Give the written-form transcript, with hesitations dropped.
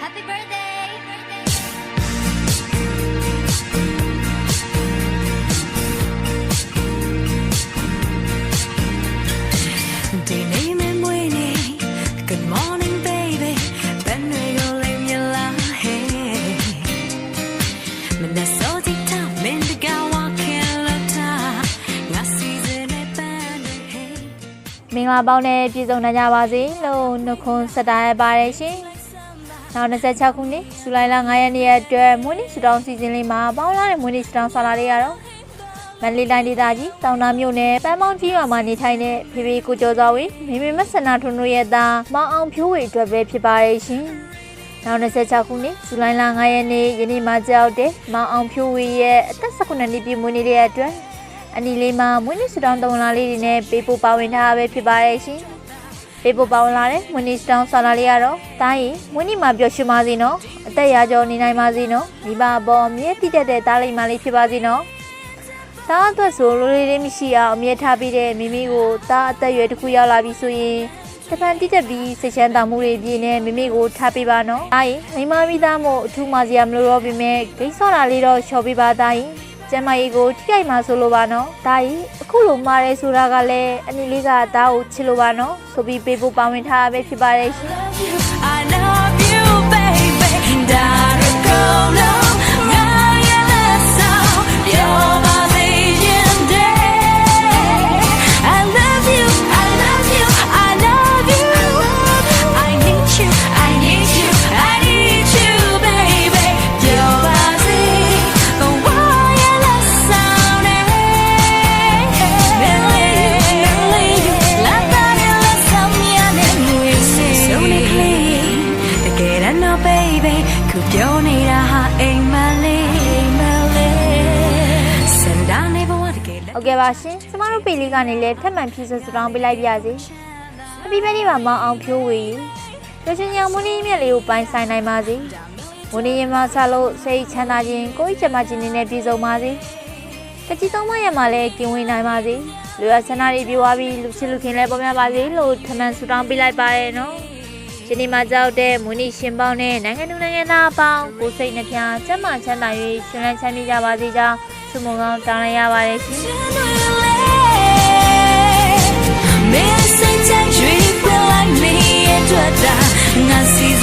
Happy birthday ဒီနေ့မမွေးနေ့ Good morning baby ဘယ်နေကိုလိမ်မြလာ Hey မနက်စောတိတာမင်းတကဝါခဲလာတာငါစီစဉ်နေပန်းနေ Hey မင်္ဂလာပေါင်းနဲ့ပြည်စုံနိုင်ကြပါစေလို့နှုတ်ခွန်းဆက်တာရပါတယ်ရှင်နောက်26ခုနှစ်ဇူလိုင်လ9ရက်နေ့အတွက်မွေးနေ့ဆုတောင်းစီစဉ်လေးမှာပေါင်းလာတဲ့မွေးနေ့ဆုတောင်းဆွာလာလေးရတော့မန္တလေးတိုင်းဒေသကြီးတောင်တာမြို့နယ်ပန်းပေါင်းကြီးရွာမှာနေထိုင်တဲ့ဖေဖေကိုကျော်စောဝေမိမိမဆန္ဒထွန်းတို့ရဲ့သားမောင်အောင်ဖြိုးဝေအတွက်ပဲဖြစ်ပါရဲ့ရှင်နောက်26ခုနှစ်ဇူလိုင်လ9ရက်နေ့ယနေ့မှာကြောက်တဲ့မောင်အောင်ဖြိုးဝေရဲ့အသက်19နှစ်ပြည့်မွေးနေ့ရဲ့အတွက်အနီလေးမှာမွေးနေ့ဆုတောင်းတုံလာလေးတွေနဲ့ပေးပို့ပါဝင်ထားပဲဖြစ်ပါရဲ့ရှင်ပေးပို့ပါဝင်လာတဲ့မွေးနေ့ဆုတောင်းဆွာလာလေးကတော့တားရင်မွေးနေ့မှာပျော်ရွှင်ပါစေနော်အသက်ရာကျော်နေနိုင်ပါစေနော်မိဘပေါ်အမြဲတည်တဲ့တားလိမ့်မလေးဖြစ်ပါစေနော်သားအတွက်ဆိုလိုလေးမရှိအောင်အမြဲထားပြီးတဲ့မိမိကိုသားအသက်ရွယ်တစ်ခုရောက်လာပြီဆိုရင်တပန်တိတက်ပြီးစိတ်ချမ်းသာမှုတွေပြည့်နေမိမိကိုထားပေးပါနော်တားရင်မိမမိသားမို့အထူးမှစရာမလိုတော့ပေမဲ့ဂိမ်းဆော့တာလေးတော့လျှော်ပေးပါတားရင်ကျမကြီးကိုထိခိုက်မှာဆိုလိုပါနော်ဒါကြီးအခုလိုမှားရဲဆိုတာကလည်းအနီလေးကဒါကိုချစ်လိုပါနော်ဆိုပြီးပေးဖို့ပါဝင်ထားပဲဖြစ်ပါတယ်ရှင် I love you baby ဒါရကောလုံးငါရဲ့လက်ဆောင်ပြောပါစေရင်တဲ့ I love you I love you I love you I need you I need you I need you baby ပြောပါစေကိုဝါရဲ့လက်ဆောင်နဲ့ Melody လာတာနဲ့လက်ဆောင်များနဲ့ငွေစေဆုံးနေကလေးတကယ်တော့ baby ခုပြောနေတာဟာအိမ်မလေးစံတာနေဘဝတကယ်လက် ဟုတ်ကဲ့ပါရှင်ကျမတို့ပေလေးကနေလည်းထပ်မံဖြည့်ဆွတ်စတောင်းပေးလိုက်ပါစေ။ Happy birthday ပါမောင်အောင်ဖြိုးဝေ။တို့ချင်းညမွေးနေ့မြက်လေးကိုပိုင်ဆိုင်နိုင်ပါစေ။မွေးနေ့ရမဆလို့စိတ်ချမ်းသာခြင်းကိုယ်ကျမခြင်းနဲ့ပြည့်စုံပါစေ။တကြီးသုံးမရမှာလည်းကင်းဝေးနိုင်ပါစေ။လူရဆန္ဒတွေပြေဝပြီးလူချစ်လူခင်လည်းပေါ်များပါစေလို့ထပ်မံဆုတောင်းပေးလိုက်ပါရဲ့နော်။ဒီနေ့မှာကြောက်တဲ့မွေးနေ့ရှင်ပေါင်းနဲ့နိုင်ငံသူနိုင်ငံသားအပေါင်းကိုယ်စိတ်နှပြကျမ်းမာချမ်းသာ၍ရှင်လန်းချမ်းမြေ့ကြပါစေကြောင်းဆုမွန်ကောင်းတောင်းလိုက်ရပါတယ်ရှင်။ Missing time, dream like me, and what I see.